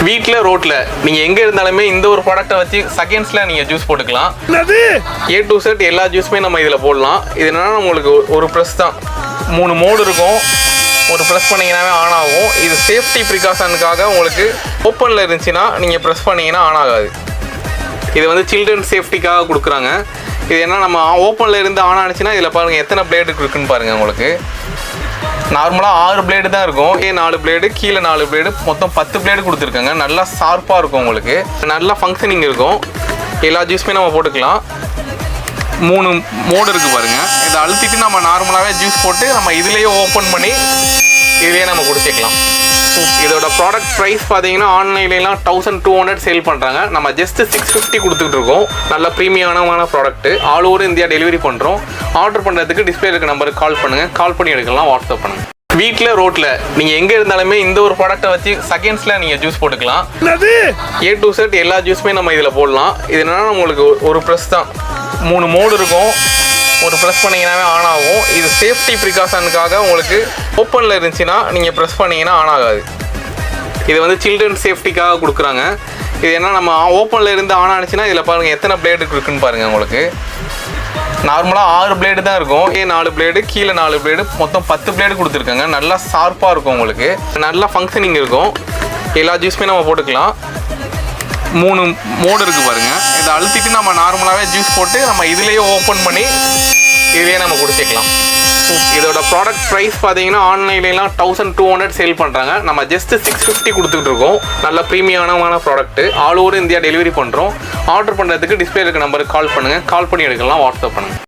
வீட்டில் ரோட்டில் நீங்கள் எங்கே இருந்தாலுமே இந்த ஒரு ப்ராடக்ட்டை வச்சு செகண்ட்ஸில் நீங்கள் ஜூஸ் போட்டுக்கலாம். A to Z எல்லா ஜூஸுமே நம்ம இதில் போடலாம். இது என்னன்னா உங்களுக்கு ஒரு ப்ரெஸ் தான், 3 மோடு இருக்கும். ஒரு ப்ரெஸ் பண்ணிங்கன்னாவே ஆன் ஆகும். இது சேஃப்டி ப்ரிகாஷனுக்காக உங்களுக்கு ஓப்பனில் இருந்துச்சுன்னா நீங்கள் ப்ரெஸ் பண்ணிங்கன்னா ஆன் ஆகாது. இது வந்து சில்ட்ரன் சேஃப்டிக்காக கொடுக்குறாங்க. இது என்ன நம்ம ஓப்பனில் இருந்து ஆன் ஆனிச்சுன்னா இதில் பாருங்கள் எத்தனை பிளேடு இருக்குன்னு பாருங்கள். உங்களுக்கு நார்மலாக 6 பிளேடு தான் இருக்கும். 4 பிளேடு, கீழே 4 பிளேடு, மொத்தம் 10 பிளேடு கொடுத்துருக்காங்க. நல்லா ஷார்ப்பாக இருக்கும், உங்களுக்கு நல்லா ஃபங்க்ஷனிங் இருக்கும். எல்லா ஜூஸுமே நம்ம போட்டுக்கலாம். 3 மோடு இருக்குது பாருங்கள். இதை அழுத்திட்டு நம்ம நார்மலாகவே ஜூஸ் போட்டு நம்ம இதுலேயே ஓப்பன் பண்ணி இதுலேயே நம்ம குடிச்சிக்கலாம். இதோட ப்ராடக்ட் ப்ரைஸ் பார்த்தீங்கன்னா ஆன்லைன்லாம் 1200 சேல் பண்ணுறாங்க. நம்ம ஜஸ்ட் 650 கொடுத்துட்டு இருக்கோம். நல்ல ப்ரீமியமான product. All over India delivery பண்ணுறோம். ஆர்டர் பண்ணுறதுக்கு டிஸ்பிளே இருக்க நம்பருக்கு கால் பண்ணுங்கள். கால் பண்ணி எடுக்கலாம், வாட்ஸ்அப் பண்ணுங்கள். வீட்டில் ரோட்டில் நீங்கள் எங்கே இருந்தாலுமே இந்த ஒரு ப்ராடக்ட்டை வச்சு செகண்ட்ஸில் நீங்கள் ஜூஸ் போட்டுக்கலாம். A to Z எல்லா ஜூஸுமே நம்ம இதில் போடலாம். இது என்னன்னா உங்களுக்கு ஒரு ப்ரெஸ் தான், 3 மோடு இருக்கும். ஒரு ப்ரெஸ் பண்ணிங்கன்னாவே ஆன் ஆகும். இது சேஃப்டி ப்ரிகாஷனுக்காக உங்களுக்கு ஓப்பனில் இருந்துச்சுன்னா நீங்கள் ப்ரெஸ் பண்ணிங்கன்னா ஆன் ஆகாது. இது வந்து சில்ட்ரன் சேஃப்டிக்காக கொடுக்குறாங்க. இது என்ன நம்ம ஓப்பனில் இருந்து ஆன் ஆனிச்சுன்னா இதில் பாருங்கள் எத்தனை பிளேடு இருக்குன்னு பாருங்கள். உங்களுக்கு நார்மலாக 6 பிளேடு தான் இருக்கும். 4 பிளேடு, கீழே 4 பிளேடு, மொத்தம் 10 பிளேடு கொடுத்துருக்காங்க. நல்லா ஷார்ப்பாக இருக்கும், உங்களுக்கு நல்லா ஃபங்க்ஷனிங் இருக்கும். எல்லா ஜூஸுமே நம்ம போட்டுக்கலாம். 3 மோடு இருக்குது பாருங்கள். இதை அழுத்திட்டு நம்ம நார்மலாகவே ஜூஸ் போட்டு நம்ம இதுலேயே ஓப்பன் பண்ணி இதுலேயே நம்ம குடிச்சிக்கலாம். இதோட ப்ராடக்ட் ப்ரைஸ் பார்த்தீங்கன்னா ஆன்லைன்லாம் 1200 சேல் பண்ணுறாங்க. நம்ம ஜஸ்ட் 650 கொடுத்துட்டு இருக்கோம். நல்ல ப்ரீமியமான product. All over India delivery பண்ணுறோம். ஆர்டர் பண்ணுறதுக்கு டிஸ்பிளே இருக்க நம்பருக்கு கால் பண்ணுங்கள். கால் பண்ணி எடுக்கலாம், வாட்ஸ்அப் பண்ணுங்கள்.